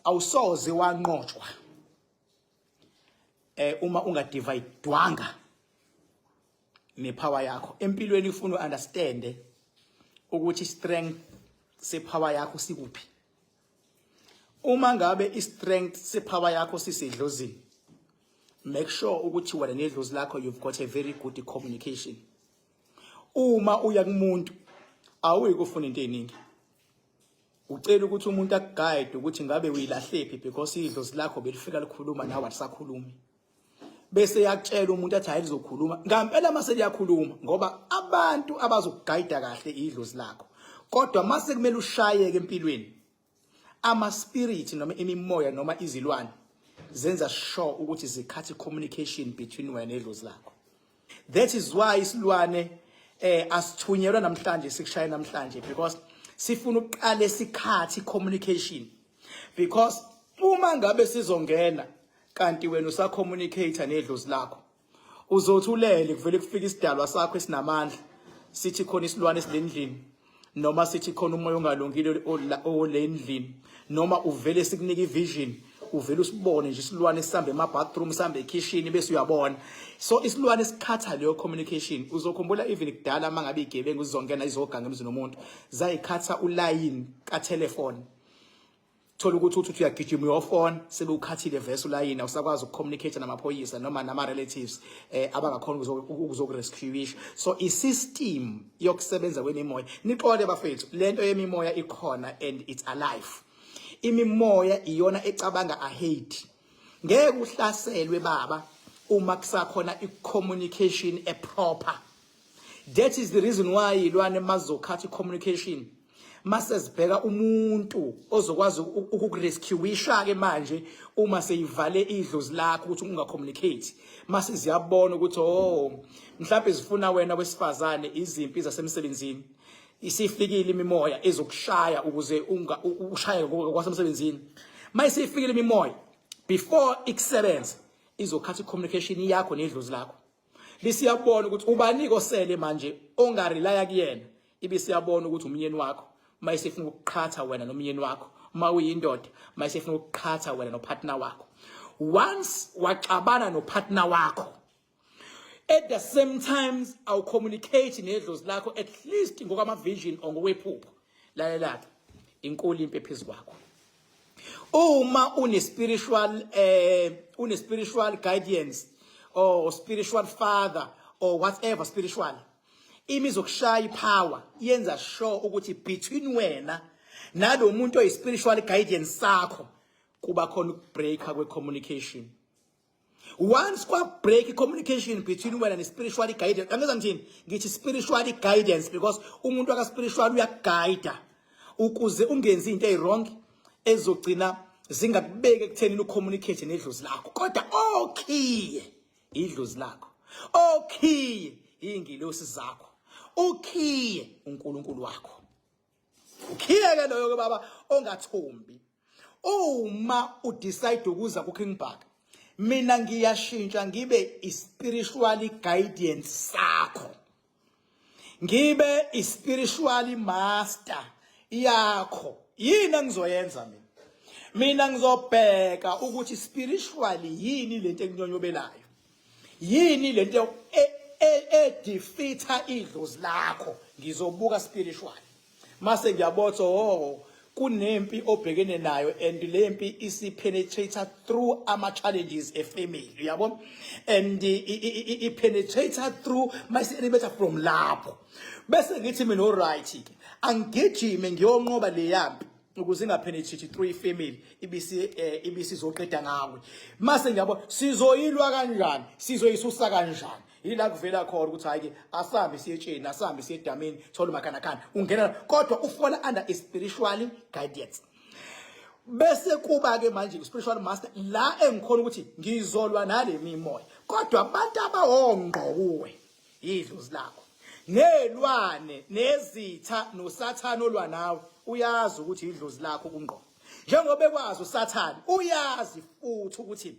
awusoze wanqotshwa uma ungadividwanga nepower yakho. Empilweni ufuna understand ukuthi strength sepower yakho sikuphi. Uma ngabe istrength sepower yakho sisedlozini, make sure ukuthi wena nedlozi lakho you've got a very good communication. Uma uya kumuntu awuyikufuna into eningi, ucela ukuthi umuntu akuguide ukuthi ngabe uyilahlephi because idlozi lakho belifika likhuluma nawe alisakhulumi. Bese yakutshela umuntu athi hayi lizokhuluma ngampela mase liyakhuluma ngoba abantu abazokuguide kahle idlozi lakho. Kodwa mase kumele ushayeke empilweni, ama spirit noma imimoya noma izilwane zenza sure ukuthi zikhathi communication between wena nedlozi lakho. That is why isilwane asithunyelwa namhlanje sikushaya namhlanje because sifuna uqale sikhathi communication. Because uma ngabe sizongena kanti wena usacommunicate nedlozi lakho, uzothulele kuvele kufika isidalwa sakho esinamandla sithi khona isilwane esilendlini, noma sithi khona umoya ongalungile olendlini, noma uvele sikunika ivision, uvele usibone nje isilwane sihambe ema-bathroom, sihambe ekitchen bese uyabona. So isilwane sikhatha leyo communication. Uzokhumbula even kudala mangabe igebengu zizongena izoganga emzini nomuntu, zayikhatha uline ka-telephone. Thola ukuthi uthi uyagijima uyofona sebe ukhathile vese ulayini, awusakwazi ukucommunicate namaphoyisa noma nama-relatives abangakhona ukuzokurescueisha. So i-system yokusebenza kwemimoya, niqole bafethu, lento yemimoya ikhona and it's alive. Imimoya iyona ecabanga ahead. Ngeke uhlaselwe baba uma kusakhona i-communication proper. That is the reason why ilwane mazokhathi communication masezibheka umuntu ozokwazi ukukurescueisha ke manje uma seyivale idlozi lakho ukuthi ungacommunicate. Mase ziyabona ukuthi mhlawumbe zifuna wena wesifazane izimpi zasemsebenzini, isifikile imimoya ezokushaya ukuze ushaye kwasemsebenzini. Mayise ifikile imimoya before ikusebenza izokhathi communication yakho nedlozi lakho. Lisiyabona ukuthi ubani kosele manje ongarelaya kuyena, ibisiyabona ukuthi umnyeni wakho mayise ifuna ukuqhatha wena nomnyeni wakho, mawuyindoda mayise ifuna ukuqhatha wena nopartner wakho. Once waxabana nopartner wakho, at the same times I'll communicate nedlozi lakho at least ngokama vision or ngokwephupho. Lalela inkulu impi phezulu kwakho. Uma une spiritual guidance or spiritual father or whatever spiritual, imizokushaya ipower yenza sure ukuthi between wena nalo muntu oyi spiritual guidance sakho kuba khona ukubreaka kwe communication. Once kwa break communication between wena ne spiritual guidance, angaza ngithini ngithi spiritual guidance because umuntu aka spiritual uyaguide ukuze ungenzi into ewrong ezogcina zingakubeke ekutheni ucommunicate nedlozi lakho. Kodwa okay idlozi lakho, okay ingilosi zakho, okay uNkulunkulu wakho. Ukhiyeke loyo ke baba ongathombi. Uma udecide ukuza kuKing Park, mina ngiyashintsha ngibe spiritual guidance sakho, ngibe spiritual master yakho. Yini engizoyenza mina ngizobheka ukuthi spiritually yini lento ekunyonyobelayo, yini lento defeata idlozi lakho. Ngizobuka spiritual mase ngiyabotha kunempi obhekene nayo and lempi isi penetrate through ama challenges e family, uyabona, and I penetrate through mase better from lapho bese ngithi mina alright angigijime ngiyonqoba le yampi ukuze ingapenetrate through ifamily ibisi zoqeda ngawe. Mase ngiyabona sizoyilwa kanjani, sizoyisusa kanjani. Yila kuvela khona ukuthi hayi ke asambe siyetsheni, asambe siyedameni, thola makhanakhana ungena kodwa ufona under a spiritual guidance. Bese kuba ke manje spiritual master la engikhona ukuthi ngizolwa nale mimoya. Kodwa abantu abahonqo kuwe idlozi lakho, nelwane nezitha noSathane olwa nawe, uyazi ukuthi idlozi lakho kungqo. Njengoba ekwazi uSathane uyazi futhi ukuthi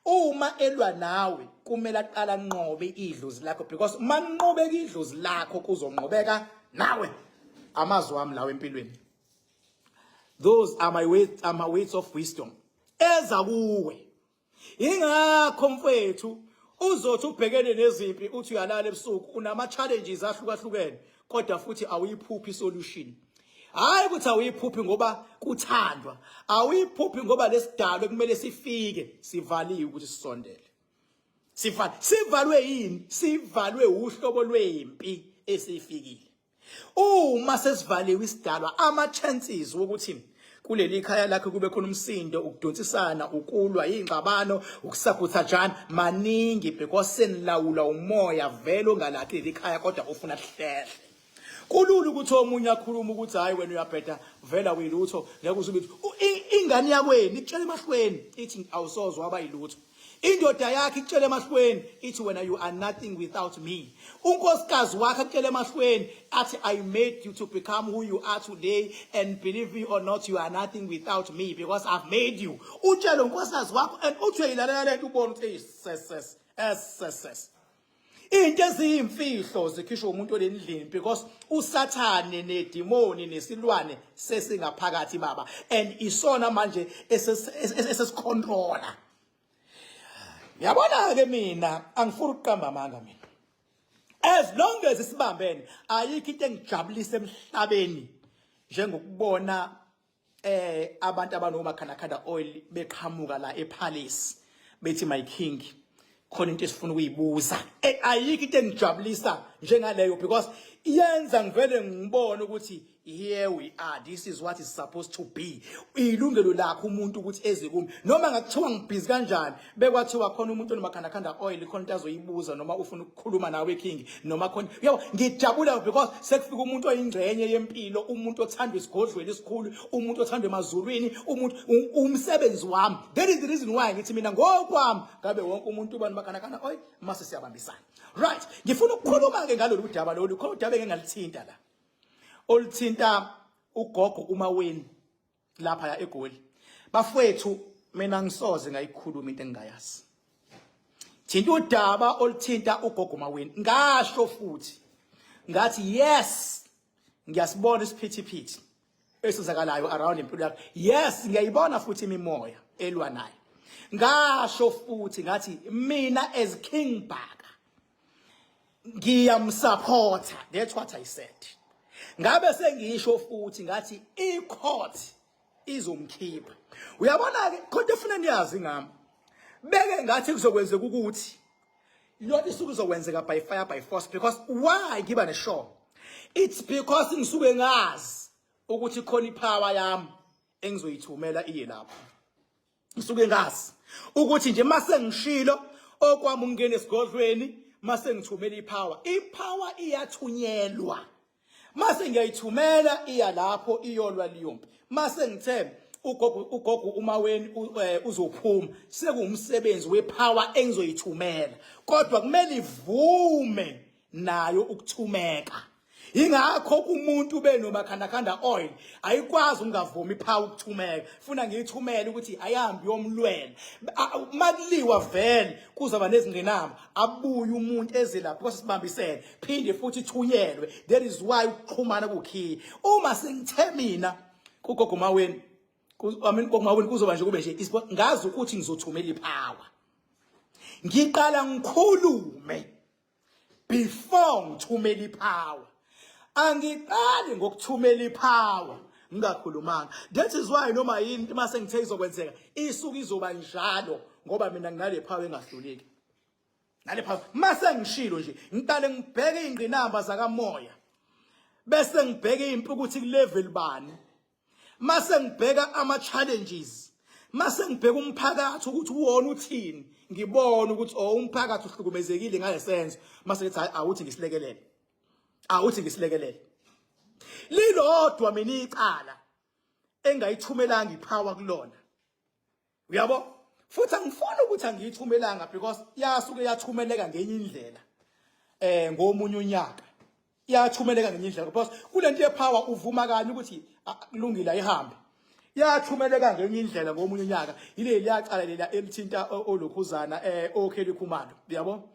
uma elwa nawe kumele aqala nqobe idlozi lakho, because manqobe idlozi lakho kuzonqobeka nawe. Amazwi ami lawo empilweni, Those are my words of wisdom. Eza kuwe. Ingakho mfethu uzothi ubhekene nezimpi uthi uyalala ebusuku unama challenges ahlukahlukene kodwa futhi awuyiphuphi solution. Hayi ukuthi awuyiphuphi ngoba kuthandwa, awuyiphuphi ngoba lesidalo kumele sifike sivaliwe ukuthi sisondele. Sivalwe yini? Sivalwe uhlobo lwempi esifikile. Uma sesivaliwe isidalwa ama chances wokuthi kuleli khaya lakhe kube khona umsindo, ukudonsisana, ukulwa, ingxabano, ukusabothajana maningi because senilawula umoya vele ongalakhe leli khaya kodwa ufuna hlehle. Kulula ukuthi omunye akhuluma ukuthi hayi wena uyabheda vela uyilutho ngeke uzubithi ingane yakweni ikutshela emahlweni ithi awusozwa abayilutho. Indoda yakhe ikutshela emahlweni ithi wena you are nothing without me. Unkosikazi wakhe akutshela emahlweni athi I made you to become who you are today and believe me or not you are nothing without me because I've made you. Utshela unkosikazi wakho and uthi uyilalela lento ubone ukuthi ses. Into eziyimfihlo zikhishwa umuntu olendlini because usathane nedemoni nesilwane sesingaphakathi baba and isona manje esesicontroller. Yabona ke mina angifuni ukuqamba amanga mina. As long as isibambene ayikho into engijabulisa emhlabeni njengokubona abantu abanomakhanakanda oil beqhamuka la ePalace bethi my king khona into esifuna ukuyibuza. Ayikho into engijabulisa njengaleyo because iyenza ngivele ngibone ukuthi here we are, this is what is supposed to be. Ilungelo lakho umuntu ukuthi eze kumi noma ngakuthiwa ngibhizi kanjani bekwathiwa khona umuntu onomakhanakanda oil khona into azoyibuza noma ufuna ukukhuluma nawe king noma khona yabo ngijabula because sekufika umuntu oyingcenye yempilo, umuntu othandwa isigodlweni esikhulu, umuntu othandwa emazulwini, umuntu umsebenzi wami. That is the reason why ngithi mina ngokwami ngabe wonke umuntu ubani makhanakanda oil mase siyabambisana. Right, ngifuna ukukhuluma ke ngalolu daba lolu khona udaba engingalithinta la. Oluthinta ugogo uMaweni lapha ya eGoli. Bafowethu mina ngisoze ngayikhuluma into engingayazi. Thinta udaba oluthinta ugogo uMaweni. Ngasho futhi ngathi yes ngiyasibona isiphithiphithi esizakalayo around impilo yakhe. Yes ngiyayibona futhi imimoya elwa naye. Ngasho futhi ngathi mina as King Bhaka ngiyamsupporta. That's what I said. Ngabe sengisho futhi ngathi icourt izomkhipha. Uyabona ke kodwa ufuna niyazi ngami. Beke ngathi kuzokwenzeka ukuthi lot isuku izokwenzeka by fire by force because why ngiba neshow? It's because ngisuke ngazi ukuthi khona ipower yami engizoyithumela iye lapho. Ngisuke ngazi ukuthi nje mase ngishilo okwami ungene esigodlweni mase ngithumela ipower iyathunyelwa. Mase ngiyayithumela iya lapho iyolwa liyompi. Mase ngithe ugogo uMaweni uzophuma sekuwumsebenzi wepower engizoyithumela. Kodwa kumele ivume nayo ukuthumeka. Ingakho umuntu benomakhanakanda oil ayikwazi ungavuma ipower ukuthumeka. Funa ngiyithumele ukuthi ayihambi yomlwela. Makuliwa vele kuzaba nezingqinamba abuye umuntu eze lapho kwasibambisene phinde futhi ithunyelwe. That is why ukuxhumana kukhiye. Uma sengithe mina kugogo uMaweni gogo uMaweni kuzoba nje kube nje ngazi ukuthi ngizothumela ipower. Ngiqala ngikhulume before ngithumela ipower. Angiqali ngokuthumela ipower ngingakhulumanga. That is why noma yini mase ngithe izokwenzeka isuku izoba njalo ngoba mina nginale power engahluleki. Nale power mase ngishilo nje ngiqale ngibheke ingqinamba zakamoya. Bese ngibheke impi ukuthi ku level bani. Mase ngibheka ama challenges. Mase ngibheka umphakathi ukuthi uwona uthini. Ngibona ukuthi umphakathi uhlukumezekile ngalesenzo. Mase ngithi awuthi ngisilekelele. Awuthi ngisilekelele. Lilodwa mina iqala engayithumelanga ipower kulona. Uyabo? Futhi angifuni ukuthi angiyithumelanga because yasuke yathumeleka ngenye indlela. Ngomunye unyaka. Yathumeleka ngenye indlela because kulento yepower uvuma kanye ukuthi kulungile ayihambe. Yathumeleka ngenye indlela ngomunye unyaka. Ile liyaqala lela elithinta olokhuzana okheli khumalo. Uyabo?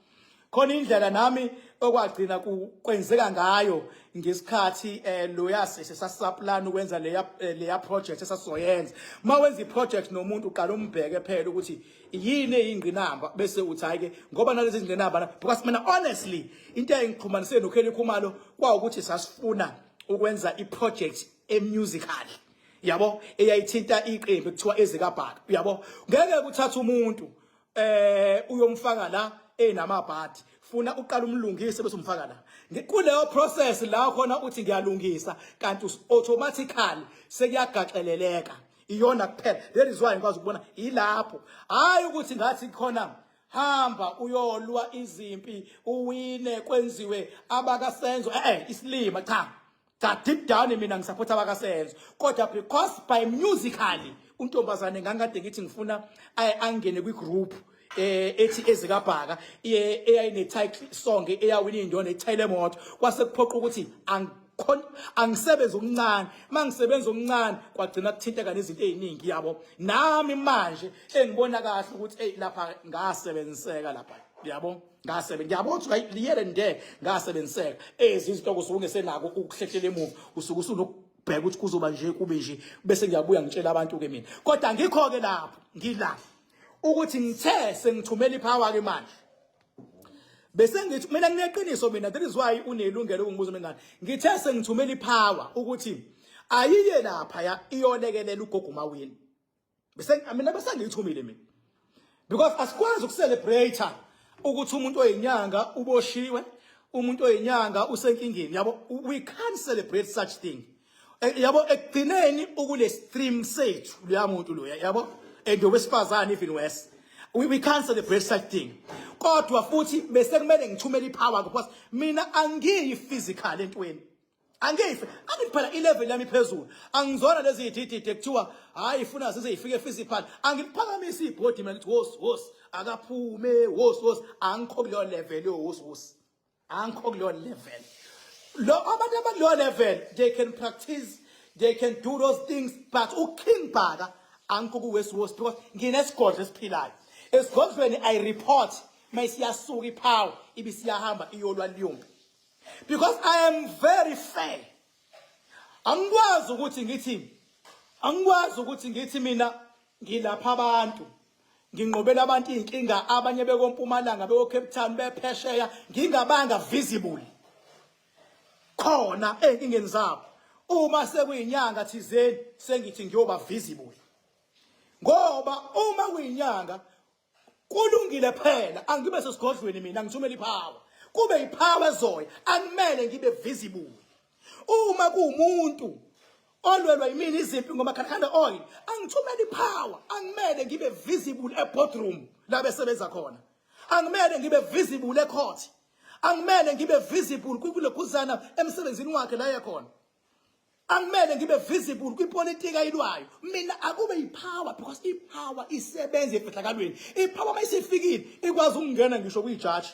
khona indlela nami okwagcina kwenzeka ngayo ngesikhathi loya sesasaplan ukwenza leya project esasizoyenza. Mawenza iproject nomuntu uqala umbheke phela ukuthi yini eyingqinamba bese uthi hayike ngoba nalezi izingqinamba because mina honestly into engixhumanisene noKelly Khumalo kwawukuthi sasifuna ukwenza iproject emusical. Yabo eyayithinta iqembu kuthiwa ezikabhaka. Yabo ngeke ukuthatha umuntu uyomfaka la enamabhadi funa uqala umlungise bese umfaka la kuleyo process la khona uthi ngiyalungisa kanti automatically sekuyagaxeleleka iyona kuphela. That is why ngikwazi ukubona ilapho hayi ukuthi ngathi khona hamba uyolwa izimpi uwine kwenziwe abakasenzo isilima cha deep down mina ngisupport abakasenzo kodwa because by musically untombazane ngangade ngithi ngifuna angene kwi group ethi ezikabhaka eyayine title song eyawina indona ethayile moto kwase kuphoqa ukuthi angisebenza okuncane mangisebenza okuncane kwagcina kuthinteka nezinto eziningi yabo nami manje engibona kahle ukuthi lapha ngasebenziseka lapha yabo ngiyabona ukuthi liyele nde ngasebenziseka izinto kusungesenako ukuhlehlela emuva usuku usunokubheka ukuthi kuzoba nje kube nje bese ngiyabuya ngitshela abantu ke mina kodwa ngikho ke lapho ngila ukuthi ngithe sengithumela ipower ke manje bese ngithi mina ngineqiniso mina that is why unelungelo ukungibuza mina ngithe sengithumela ipower ukuthi ayiye lapha ya iyolekelela ugogo Mawini bese mina bese ngiyithumile mina because asikwazi ukucelebrate ukuthi umuntu oyinyanga uboshiwe umuntu oyinyanga usenkingeni yabo we can't celebrate such thing yabo ekugcineni ukule stream sethu leya muntu lo yabo endowesifazane even worse we can't celebrate such thing kodwa futhi bese kumele ngithumele ipower because mina angiyi physical entweni angiyife angiphela ilevel yami phezulu angizona lezi ididide kuthiwa hayi ifuna size ifike physical angiphakamisa ibody mina lithi wos akaphume wos angikho kuleyo level yo wos angikho kuleyo level lo abantu abakuleyo level they can practice they can do those things but uKing Bhaka angikho kuwes because nginesigodlo esiphilayo esigodlweni I report mayisiyasuka ipower ibisiyahamba iyolwa liyombi because I am very fair angikwazi ukuthi ngithi mina ngilapha abantu nginqobela abantu inkinga abanye bekoMpumalanga beko Cape Town bephesheya ngingabanga visible khona enkingeni zabo uma sekuyinyanga thizeni sengithi ngiyoba visible ngoba uma kuyinyanga kulungile phela angibe sesigodlweni mina ngithumela ipower kube ipower ezoya angimele ngibe visible uma kuumuntu olwelwa yimini izimpi ngoma khanda oil angithumela ipower angimele ngibe visible eboardroom la besebenza khona angimele ngibe visible ecourt angimele ngibe visible kulokuzana emsebenzini wakhe la yakhona angimele ngibe visible kwipolitika ayilwayo mina akube ipower because ipower isebenza efehlakalweni ipower mayisifikile ikwazi ukungena ngisho kuyijudge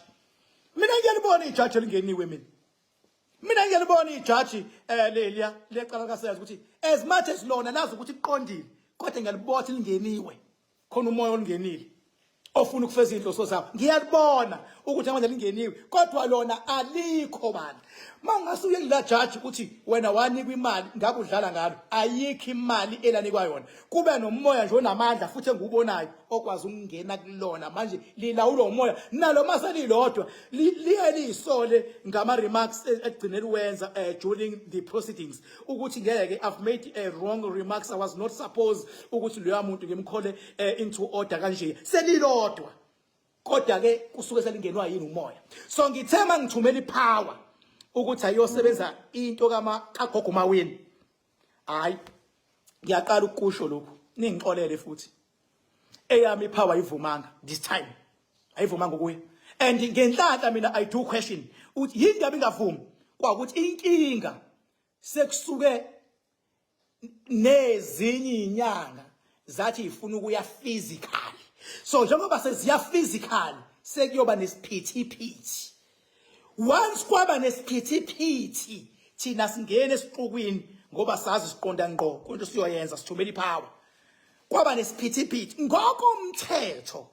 mina ngiyalibona ijudge elingeniwe mina ngiyalibona ijudge leliya lecala kaseyazi ukuthi as much as lona nazi ukuthi iqondile kodwa ngiyalibona lingeniwe khona umoya olingenile ofuna ukufeza inhloso zakho ngiyalibona ukuthi amandla lingeniwe kodwa lona alikho bani mangasuye la judge ukuthi wena wanikwa imali ngabe udlala ngalo ayikho imali elanikwa yona kube nomoya nje onamandla futhi engubonayo okwazi ukungena kulona manje lilawula umoya nalo maselilodwa liyisole ngama remarks egcinela wenza during the proceedings ukuthi ngeke I've made a wrong remarks I was not supposed ukuthi lo muntu ngimkhole into order kanje selilodwa kodwa ke kusuke selingenwa yini umoya so ngithema ngithumela ipower ukuthi ayosebenza into kaGogo Mawini hayi ngiyaqala ukusho lokho ningixolele futhi eyami ipower ayivumanga this time ayivumanga kuye and ngenhlanhla mina I do question uthi yini ngabe ingavumi kwakuthi inkinga sekusuke nezinye inyanga zathi ifuna ukuya physical so njengoba seziya physical sekuyoba nesiphithiphithi once kwaba nesiphithiphithi thina singene esiqhukwini ngoba sazi siqonda ngqo konke siyoyenza sithumela ipower kwaba nesiphithiphithi ngokomthetho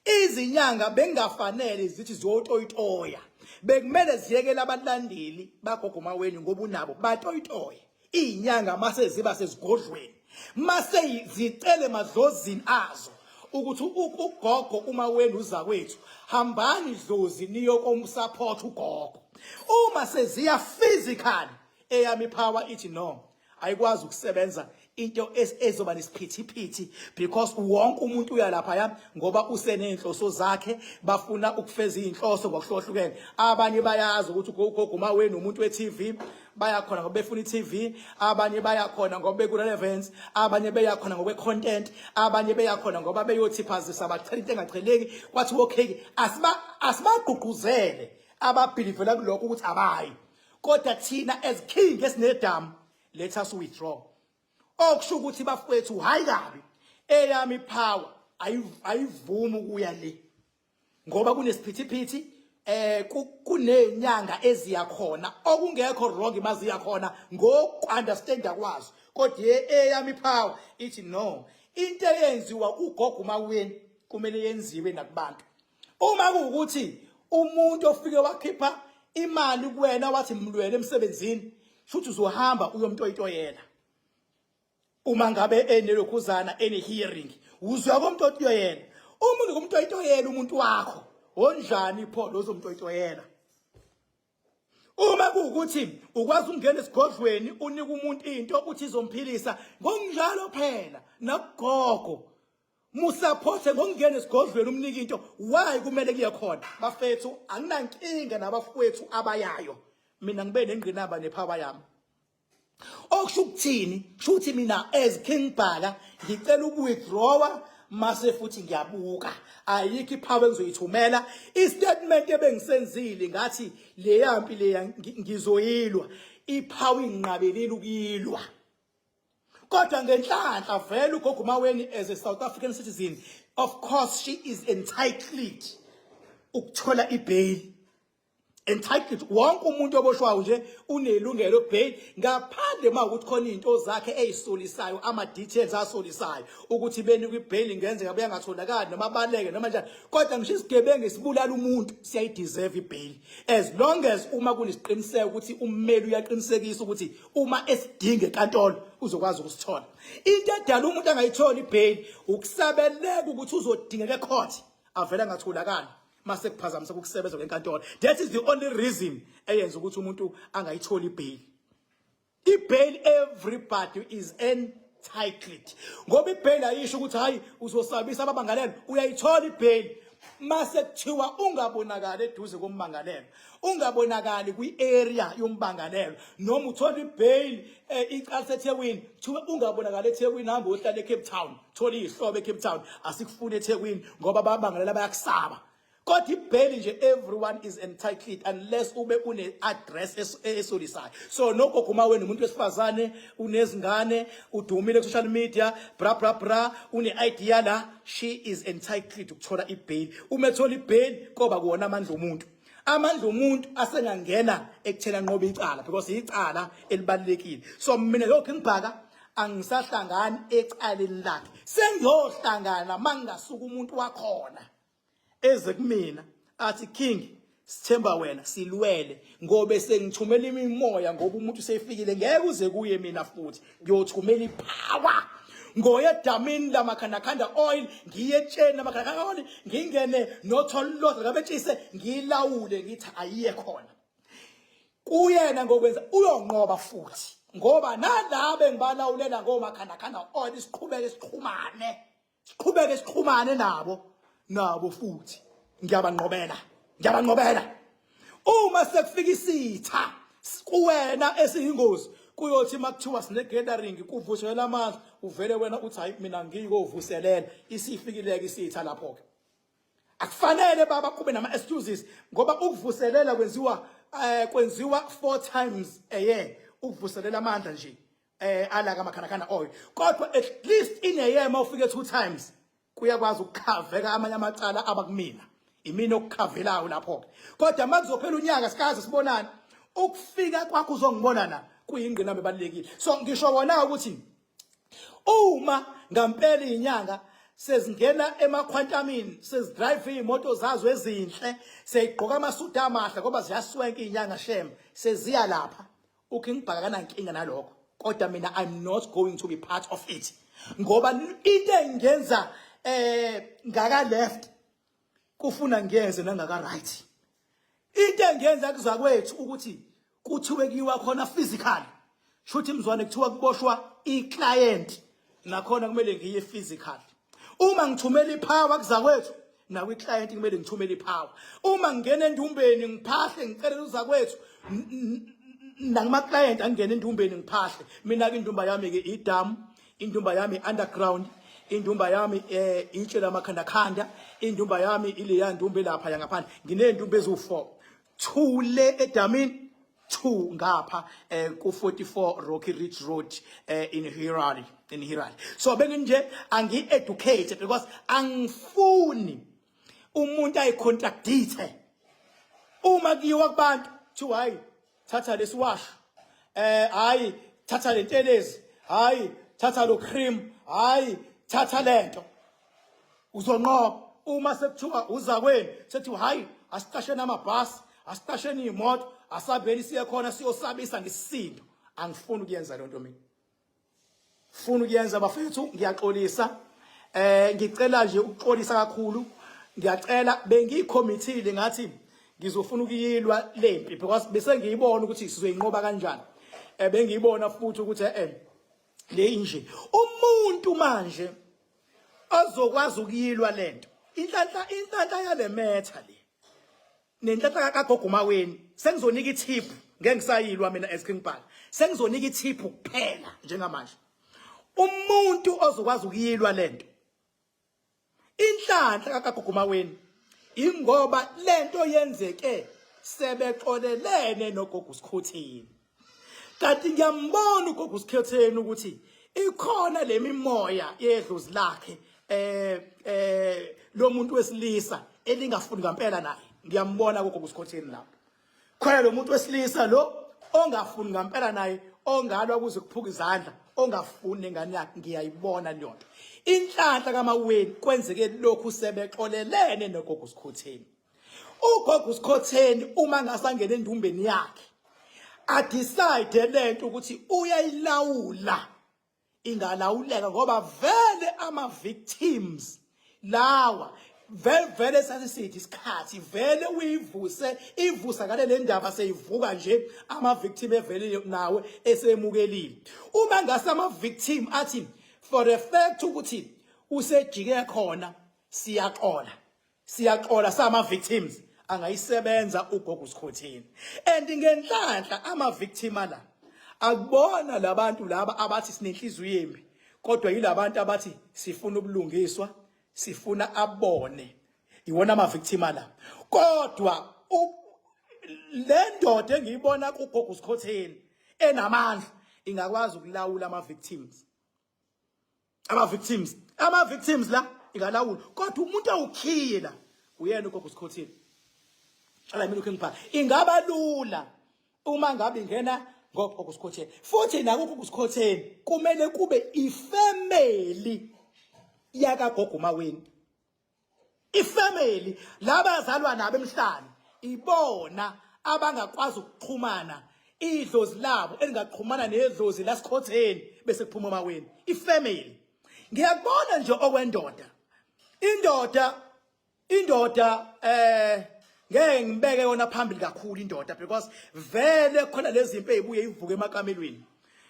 Izinyanga bengafanele zithi ziyotoyitoya. Bekumele ziyekele abalandeli bagogomaweni ngoba unabo batoyitoya. Izinyanga mase ziba sezigodlweni. Mase zicele madlozini azo ukuthi ugogo uma wena uza kwethu hambani dlozi niyokomsupport ugogo. Uma seziya physical eyami power ithi no ayikwazi ukusebenza into ezoba nesiphithiphithi because wonke umuntu uyalapha ya ngoba usenenhloso zakhe bafuna ukufeza izinhloso ngokuhlohlukene. Abanye bayazi ukuthi ugogo uma wena umuntu we-TV bayakhona ngoba befuna i-TV, abanye bayakhona ngoba beku-relevance, abanye beyakhona ngoba content, abanye beyakhona ngoba beyothipazisa bachela into engacheleki. Kwathi okay asibagqugquzele ababhilivela kulokho ukuthi abayi, kodwa thina as king esinedamu let us withdraw. Okusho ukuthi bafowethu hayi kabi eyami power ayivumi ukuya le ngoba kunesiphithiphithi kunenyanga eziyakhona okungekho wrong maziya khona ngokunderstand kwazo, kodwa eyami power ithi no into eyenziwa ugogo umaweni kumele yenziwe nakubantu. Uma kuukuthi umuntu ofike wakhipha imali kuwena wathi mlwele emsebenzini futhi uzohamba uyomtoyitoyela. Uma ngabe enelokhuzana hearing uzwa komtoyitoyela. Umuntu kumtoyitoyela umuntu wakho onjani pho lozomtoyitoyela. Uma kuukuthi ukwazi ukungena esigodlweni unika umuntu into uthi izomphilisa ngokunjalo phela nakugogo musapothe ngokungena esigodlweni umnika into why kumele kuye khona. Bafethu anginankinga nabafowethu abayayo, mina ngibe nengqinamba nephaba yami. Okusho ukuthini? Shuthi mina as King Bhaka ngicela ukuwithdrawa mase futhi ngiyabuka ayikho ipower engizoyithumela. Istatement ebengisenzile ngathi le yampi le ngizoyilwa ipower inqabelile ukuyilwa. Kodwa ngenhlanhla vele ugogo maweni as a South African citizen, of course she is entitled ukuthola ibail. Entitled wonke umuntu oboshwayo nje unelungelo bail ngaphandle makuthi khona izinto zakhe ezisolisayo ama details asolisayo ukuthi beni kwibail ngenzeka beyangatholakali noma baleke noma njani. Kodwa ngisho isigebengu esibulala umuntu siyayideserve ibail as long as uma kunesiqiniseko ukuthi ummeli uyaqinisekisa ukuthi uma esidinga enkantolo uzokwazi ukusithola. Into edala umuntu angayithola ibail ukusabeleka ukuthi uzodingeka ecourt avela ngatholakala mase kuphazamisa ukusebenza kwenkantolo. That is the only reason eyenza ukuthi umuntu angayithola ibail. Ibail everybody is entitled. Ngoba ibail ayisho ukuthi hayi uzosabisa ababangalelo, uyayithola ibail mase kuthiwa ungabonakala eduze kombangalelo, ungabonakali kwi-area yombangalelo, noma uthola ibail icala eThekwini kuthiwa ungabonakala eThekwini hamba uhlala eCape Town, thola ihlobo eCape Town asikufuni eThekwini ngoba ababangalela bayakusaba. Kodwa ibail nje everyone is entitled unless ube une address esolisayo. So nogogo maweni umuntu wesifazane unezingane udumile ku social media bra une idea la, she is entitled ukuthola ibail. Uma ethola ibail koba kuona amandla omuntu. Amandla omuntu asengangena ekuthena nqoba icala because icala elibalekile. So mina lokho ngibhaka angisahlangani ecaleni lakhe. Sengiyohlangana mangasuka umuntu wakhona eze kumina athi King sithemba wena silwele ngobe sengithumela imimoya ngoba umuntu seyifikile ngeke uze kuye mina futhi ngiyothumela ipower ngoyedamini lamakhandakhanda oil ngiyetsheni lamakhandakhanda oil ngingene notholodla ngabetshise ngilawule ngithi ayiye khona kuyena ngokwenza uyonqoba futhi ngoba nalabe ngibalawulela ngomakhandakhanda oil siqhubeke siqhumane nabo futhi ngiyabanqobela uma sekufika isitha kuwena esiyingozi kuyothi makuthiwa sine gathering kuvuselela amandla uvele wena uthi hayi mina ngiyikovuselela isifikileke isitha lapho ke akufanele baba kube nama excuses ngoba ukuvuselela kwenziwa 4 times a year ukuvuselela amandla nje alaka amakhanakana oil kodwa at least in a year mawufike 2 times kuyakwazi ukukhaveka amanye amacala abakumina imini okukhavelayo lapho kodwa makuzophela unyaka sikaze sibonana ukufika kwakho uzongibona na kuyingqinamba ebalekile. So ngisho wona ukuthi uma ngampela inyanga sezingena emakhwantamini sezidrive imoto zazo ezinhle seyigqoka amasuti amahle ngoba ziyaswenka inyanga shem seziya lapha uking bhakana inkinga nalokho kodwa mina I'm not going to be part of it ngoba into engenza ngaka left kufuna ngenze nangaka right into engenza kuzakwethu ukuthi kuthiwe kiwa khona physical shuthi mzwane kuthiwa kuboshwa iclient nakhona kumele ngiye physical uma ngithumela ipower kuzakwethu nawe iclient kumele ngithumele ipower uma ngene endumbeni ngiphahle ngicela uzakwethu nakuma client angene endumbeni ngiphahle mina ke indumba yami ke idam indumba yami underground indumba yami itshe lamakhanda khanda indumba yami ile yandumbe lapha yangaphandle nginendumbe ezu4 2 le edamini 2 ngapha ku 44 Rocky Ridge Road in Hirali so benginje angi educated because angifuni umuntu ayicontradicte uma kiwa kubantu thiwa hayi thatha lesiwash hayi thatha lentelezi hayi thatha lo cream hayi thatha lento uzonqoba uma sekuthiwa uzakweni sethi hayi asiqashene amabhasi asiqashene imoto asabheli siya khona siyosabisa ngesisindo angifuni ukuyenza lonto mina ufuna ukuyenza bafethu ngiyaxolisa ngicela nje ukuxolisa kakhulu ngiyacela bengicommittee ngathi ngizofuna ukuyilwa lempi because bese ngiyibona ukuthi sizoyinqoba kanjani bengiyibona futhi ukuthi le nje umuntu manje azokwazi ukuyilwa lento inhlanhla yale metha le nenhlanhla kaGogumaweni sengizonika itip ngeke ngisayilwa mina as King Bhala sengizonika itip kuphela njengamanje umuntu ozokwazi ukuyilwa lento inhlanhla kaGogumaweni ingoba lento yenzeke sebexolelene noGogo Sikhotheni kanti ngiyambona uGogo Sikhotheni ukuthi ikhona lemimoya yedlozi lakhe lo muntu wesilisa elingafuni ngempela naye ngiyambona uGogo Sikhotheni lapho khona lo muntu wesilisa lo ongafuni ngempela naye ongalwa kuze kuphuka izandla ongafuni nengane yakhe ngiyayibona leyo nto inhlanhla kaMaweni kwenzeke lokhu sebexolelene noGogo Sikhotheni uGogo Sikhotheni uma ngasangena endumbeni yakhe adecide lento ukuthi uyayilawula ingalawuleka ngoba vele ama victims lawa vele sasithi isikhathi vele ivusa ngale le ndaba seyivuka nje ama victim evele nawe esemukelile uma ngasama victim athi for the fact ukuthi usejike khona siyaxola sama victims angayisebenza uGogo Sikhotheni and ngenhlanhla ama victim la akubona labantu laba abathi sinenhliziyo yembi kodwa yilabantu abathi sifuna ubulungiswa sifuna abone iwona ama victim la kodwa le ndoda engiyibona kuGogo Sikhotheni enamandla ingakwazi ukulawula ama victims la ingalawula kodwa umuntu awukhila uyena uGogo Sikhotheni ala mina uKing Bhala ingaba lula uma ngabe ingena ngoGogo Sikhotheni futhi nakuGogo Sikhotheni kumele kube ifamily yaka Gogumaweni ifamily labazalwa nabo emhlanje ibona abangakwazi ukuxhumana idlozi labo elingaqhumana nedlozi laSikhotheni bese kuphuma eMaweni ifamily ngiyakubona nje okwendoda indoda ngeke ngibeke yona phambili kakhulu indoda because vele khona lezi zinto ezibuye ivuke emakamelweni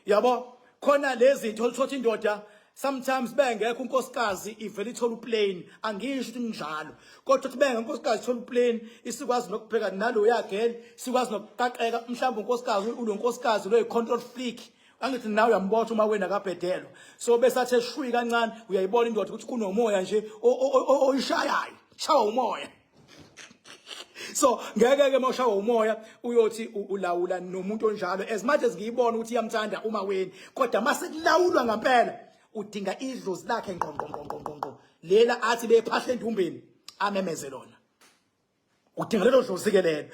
yabo khona lezi zinto oluthola indoda sometimes bengekho unkosikazi ivele ithola uplane angisho ukuthi njalo kodwa ukuthi bengekho unkosikazi ithola uplane isikwazi nokupheka nalo yagel sikwazi nokuqaqeka mhlawumbe unkosikazi ulonkosikazi lo control freak angithi nawe uyambotha uma wena kabhedelo so besathe shwi kancane uyayibona indoda ukuthi kunomoya nje oyishayayo shawa umoya so ngeke ke mawushawa umoya uyothi ulawula nomuntu onjalo as much as ngiyibona ukuthi iyamthanda uma weni kodwa mase kulawulwa ngempela udinga idlozi lakhe ngqongqongqongqongqo lela athi bephahla endumbeni amemeze lona udinga lelo dlozi ke lelo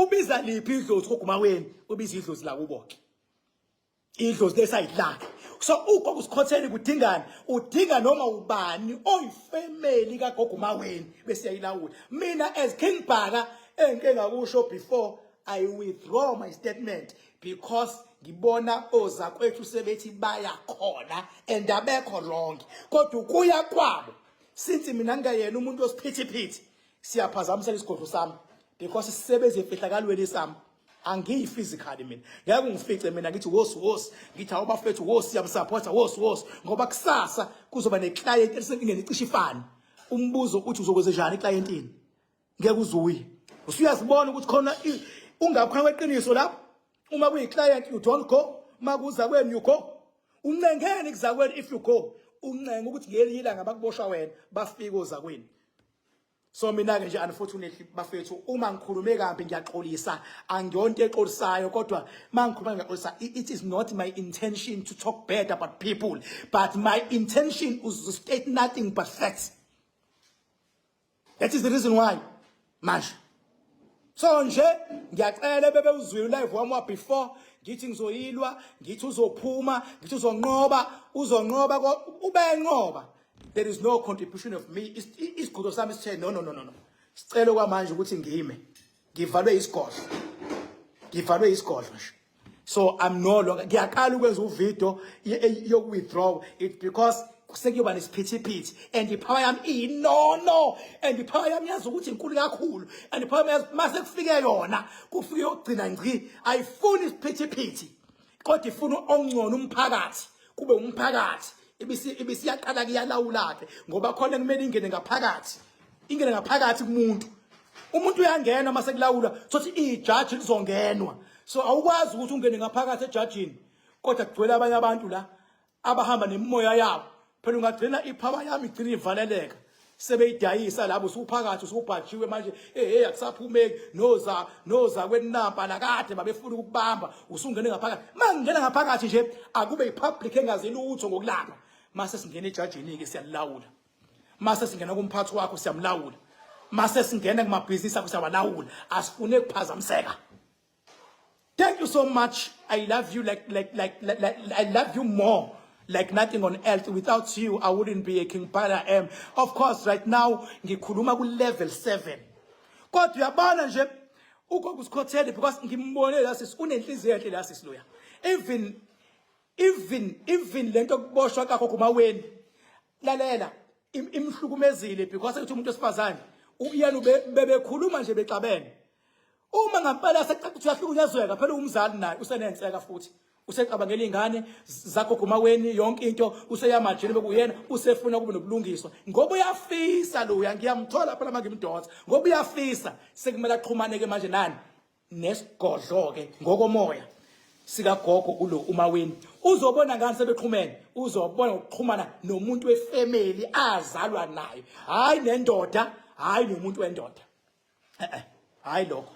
ubiza liphi idlozi koGumaweni ubiza idlozi la kuboke idlozi lesayidlakhe So ugogo uSikhotheni kudingani? Udinga noma ubani oyifamily kagogo Maweni bese yayilawula. Mina as King Bhaka engike ngakusho before, I withdraw my statement because ngibona ozakwethu sebethi baya khona and abekho wrong. Kodwa ukuya kwabo since mina ngayena umuntu osiphithiphithi siyaphazamisela isigodlo sami because sisebenza emfihlakalweni sami. Angiyi physically mina. Ngeke ungifice mina ngithi wosi ngithi awubafethu wosi yamsupport wosi ngoba kusasa kuzoba neclient esenkingeni icishe ifane. Umbuzo uthi uzokwenza njani eclientini? Ngeke uzuye. Usuyazibona ukuthi khona ungakhona kweqiniso lapho. Uma kuyiclient you don't go, makuza kweni you go. Uncengeni kuzakweni if you go. Uncenga ukuthi ngelinye ilanga bakuboshwa wena bafika ozakweni. So mina ke nje unfortunately bafethu uma ngikhulume kambi ngiyaxolisa angiyonto exolisayo kodwa mangikhuluma ngiyaxolisa it is not my intention to talk bad about people but my intention is to state nothing but facts. That is the reason why manje. So nje ngiyacela bebe uzwile live wami before ngithi ngizoyilwa ngithi uzophuma ngithi uzonqoba ubenqoba. There is no contribution of me. Isigodlo sami sithe no. Sicela kwamanje ukuthi ngime. Ngivalwe isigodlo nje. So I'm no longer ngiyaqala ukwenza uvideo yoku withdraw it because sekuyoba nesiphithiphithi and ipower yami no and ipower yami yazi ukuthi inkulu kakhulu and ipower yami mase kufike yona kufike yogcina ngci ayifuni isiphithiphithi kodwa ifuna ongcono umphakathi kube umphakathi ibisi yaqala kuyalawula ke ngoba khona kumele ingene ngaphakathi kumuntu uyangena mase kulawula sothi ijudge lizongenwa so awukwazi ukuthi ungene ngaphakathi ejudgini kodwa kugcwele abanye abantu la abahamba nemimoya yabo phela ungagcina ipower yami igcina ivaleleka sebeyidayisa labo usuphakathi usubhajiwe manje akusaphumeki noza kwenamba nakade babefuna ukubamba usungene ngaphakathi mangena ngaphakathi nje akube ipublic engazini utho ngokulapha mase singena ejudgini ke siyalawula mase singena kumphathi wakho siyamlawula mase singena kumabhizinisi akho siyawalawula asifune kuphazamiseka. Thank you so much. I love you like I love you more. Like nothing on earth. Without you, I wouldn't be a King Bhaka I am. Of course, right now, ngikhuluma ku level 7. Kodwa uyabona nje ugogo uSikhotheni because ngimbone la sisi unenhliziyo enhle la sisi loya. Even lento kuboshwa kagogo Maweni. Lalela imhlukumezile because ukuthi umuntu osifazane uyena bebekhuluma nje bexabene. Uma ngampela secaca ukuthi uyahlukunyezweka phela umzali naye usenenseka futhi. Usecabangela ingane zagogo Maweni yonke into useyamajele bekuyena usefuna kube nobulungiswa ngoba uyafisa lo ngiyamthola phela manje ngimdonsa ngoba uyafisa sekumele aqhumane ke manje nani nesigodlo ke ngokomoya sika gogo ulo uMaweni uzobona ngani sebeqhumene uzobona ukuqhumana nomuntu wefamily azalwa nayo hayi nendoda hayi nomuntu wendoda hayi lokho.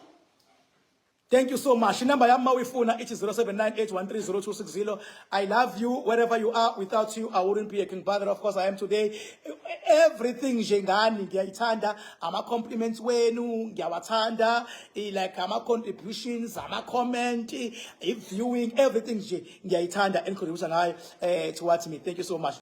Thank you so much. Number yami mawifuna it is 0798130260. I love you wherever you are. Without you, I wouldn't be a King Bhaka. Of course, I am today. Everything jengani ngiyayithanda. Ama compliments wenu ngiyawathanda. Like ama contributions, ama comment, viewing, everything nje ngiyayithanda and contribution ngayo towards me. Thank you so much.